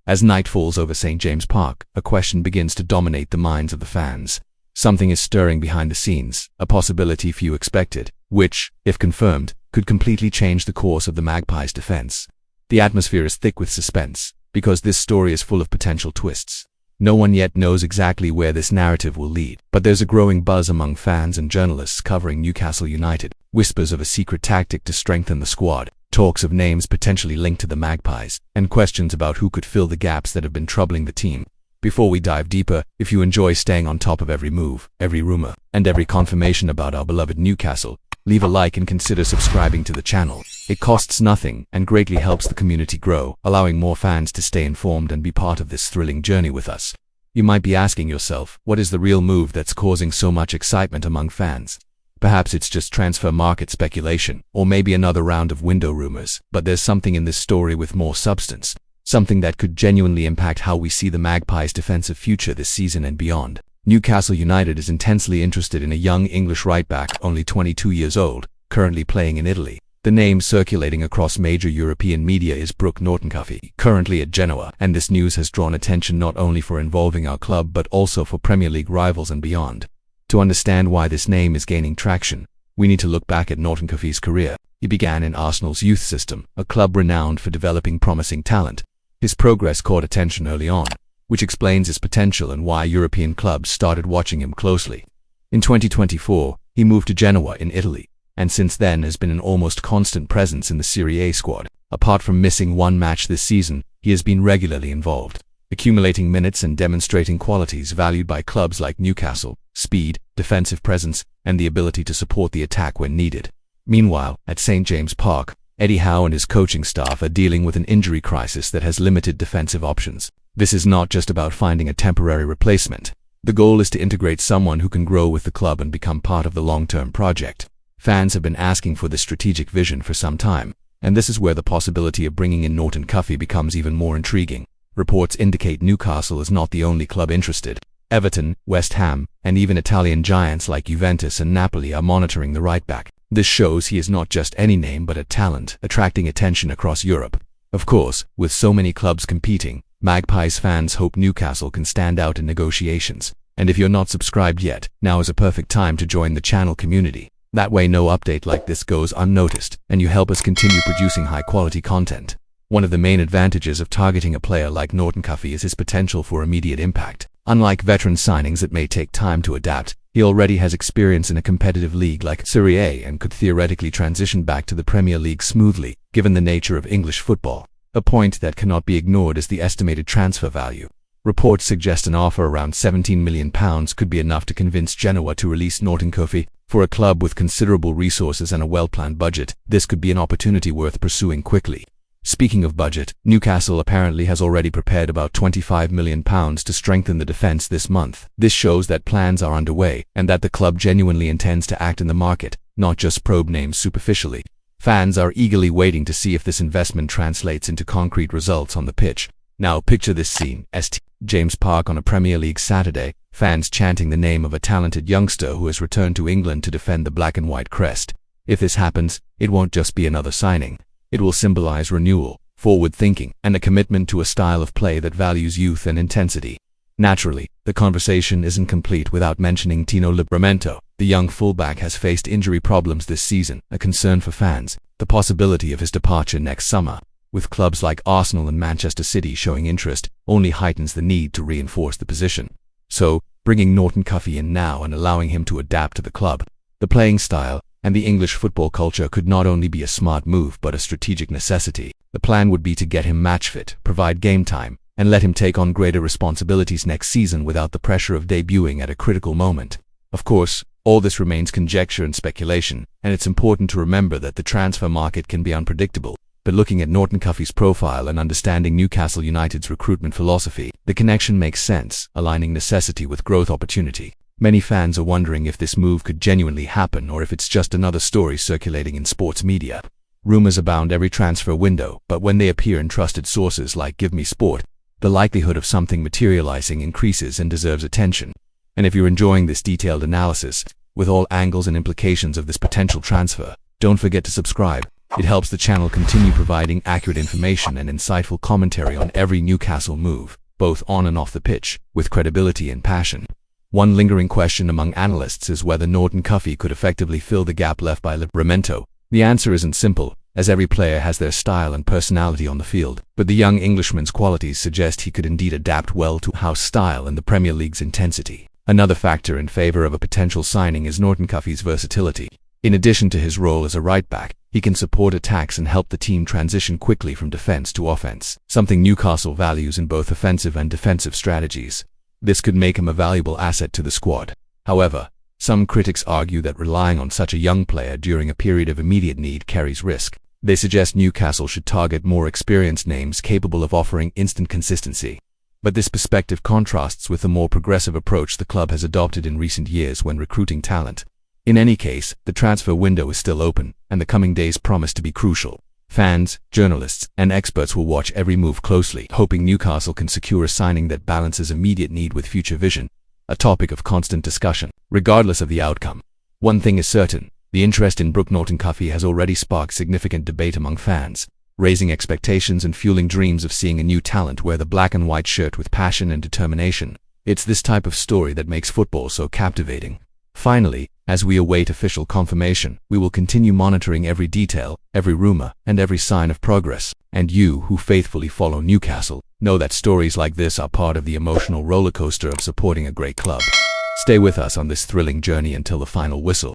As night falls over St. James Park, a question begins to dominate the minds of the fans. Something is stirring behind the scenes, a possibility few expected, which, if confirmed, could completely change the course of the Magpies' defense. The atmosphere is thick with suspense, because this story is full of potential twists. No one yet knows exactly where this narrative will lead, but there's a growing buzz among fans and journalists covering Newcastle United, whispers of a secret tactic to strengthen the squad, talks of names potentially linked to the Magpies, and questions about who could fill the gaps that have been troubling the team. Before we dive deeper, if you enjoy staying on top of every move, every rumor, and every confirmation about our beloved Newcastle, leave a like and consider subscribing to the channel. It costs nothing and greatly helps the community grow, allowing more fans to stay informed and be part of this thrilling journey with us. You might be asking yourself, what is the real move that's causing so much excitement among fans? Perhaps it's just transfer market speculation, or maybe another round of window rumors, but there's something in this story with more substance, something that could genuinely impact how we see the Magpies' defensive future this season and beyond. Newcastle United is intensely interested in a young English right-back, only 22 years old, currently playing in Italy. The name circulating across major European media is Brooke Norton-Cuffy, currently at Genoa, and this news has drawn attention not only for involving our club but also for Premier League rivals and beyond. To understand why this name is gaining traction, we need to look back at Norton-Cuffy's career. He began in Arsenal's youth system, a club renowned for developing promising talent. His progress caught attention early on, which explains his potential and why European clubs started watching him closely. In 2024, he moved to Genoa in Italy, and since then has been an almost constant presence in the Serie A squad. Apart from missing one match this season, he has been regularly involved, accumulating minutes and demonstrating qualities valued by clubs like Newcastle: speed, defensive presence, and the ability to support the attack when needed. Meanwhile, at St. James Park, Eddie Howe and his coaching staff are dealing with an injury crisis that has limited defensive options. This is not just about finding a temporary replacement. The goal is to integrate someone who can grow with the club and become part of the long-term project. Fans have been asking for this strategic vision for some time, and this is where the possibility of bringing in Norton-Cuffy becomes even more intriguing. Reports indicate Newcastle is not the only club interested. Everton, West Ham, and even Italian giants like Juventus and Napoli are monitoring the right-back. This shows he is not just any name but a talent, attracting attention across Europe. Of course, with so many clubs competing, Magpies fans hope Newcastle can stand out in negotiations. And if you're not subscribed yet, now is a perfect time to join the channel community. That way no update like this goes unnoticed, and you help us continue producing high-quality content. One of the main advantages of targeting a player like Norton-Cuffy is his potential for immediate impact. Unlike veteran signings that may take time to adapt, he already has experience in a competitive league like Serie A and could theoretically transition back to the Premier League smoothly, given the nature of English football. A point that cannot be ignored is the estimated transfer value. Reports suggest an offer around £17 million could be enough to convince Genoa to release Norton-Cuffy. For a club with considerable resources and a well-planned budget, this could be an opportunity worth pursuing quickly. Speaking of budget, Newcastle apparently has already prepared about £25 million to strengthen the defense this month. This shows that plans are underway and that the club genuinely intends to act in the market, not just probe names superficially. Fans are eagerly waiting to see if this investment translates into concrete results on the pitch. Now picture this scene: St. James Park on a Premier League Saturday, fans chanting the name of a talented youngster who has returned to England to defend the black and white crest. If this happens, it won't just be another signing. It will symbolize renewal, forward thinking, and a commitment to a style of play that values youth and intensity. Naturally, the conversation isn't complete without mentioning Tino Livramento. The young fullback has faced injury problems this season, a concern for fans. The possibility of his departure next summer, with clubs like Arsenal and Manchester City showing interest, only heightens the need to reinforce the position. So, bringing Norton-Cuffy in now and allowing him to adapt to the club, the playing style, and the English football culture could not only be a smart move but a strategic necessity. The plan would be to get him match fit, provide game time, and let him take on greater responsibilities next season without the pressure of debuting at a critical moment. Of course, all this remains conjecture and speculation, and it's important to remember that the transfer market can be unpredictable. But looking at Norton-Cuffy's profile and understanding Newcastle United's recruitment philosophy, the connection makes sense, aligning necessity with growth opportunity. Many fans are wondering if this move could genuinely happen or if it's just another story circulating in sports media. Rumors abound every transfer window, but when they appear in trusted sources like Give Me Sport, the likelihood of something materializing increases and deserves attention. And if you're enjoying this detailed analysis, with all angles and implications of this potential transfer, don't forget to subscribe. It helps the channel continue providing accurate information and insightful commentary on every Newcastle move, both on and off the pitch, with credibility and passion. One lingering question among analysts is whether Norton Cuffy could effectively fill the gap left by Livramento. The answer isn't simple, as every player has their style and personality on the field, but the young Englishman's qualities suggest he could indeed adapt well to house style and the Premier League's intensity. Another factor in favor of a potential signing is Norton Cuffy's versatility. In addition to his role as a right-back, he can support attacks and help the team transition quickly from defense to offense, something Newcastle values in both offensive and defensive strategies. This could make him a valuable asset to the squad. However, some critics argue that relying on such a young player during a period of immediate need carries risk. They suggest Newcastle should target more experienced names capable of offering instant consistency. But this perspective contrasts with the more progressive approach the club has adopted in recent years when recruiting talent. In any case, the transfer window is still open, and the coming days promise to be crucial. Fans, journalists, and experts will watch every move closely, hoping Newcastle can secure a signing that balances immediate need with future vision, a topic of constant discussion, regardless of the outcome. One thing is certain, the interest in Norton Cuffy has already sparked significant debate among fans, raising expectations and fueling dreams of seeing a new talent wear the black and white shirt with passion and determination. It's this type of story that makes football so captivating. Finally, as we await official confirmation, we will continue monitoring every detail, every rumor, and every sign of progress. And you, who faithfully follow Newcastle, know that stories like this are part of the emotional rollercoaster of supporting a great club. Stay with us on this thrilling journey until the final whistle.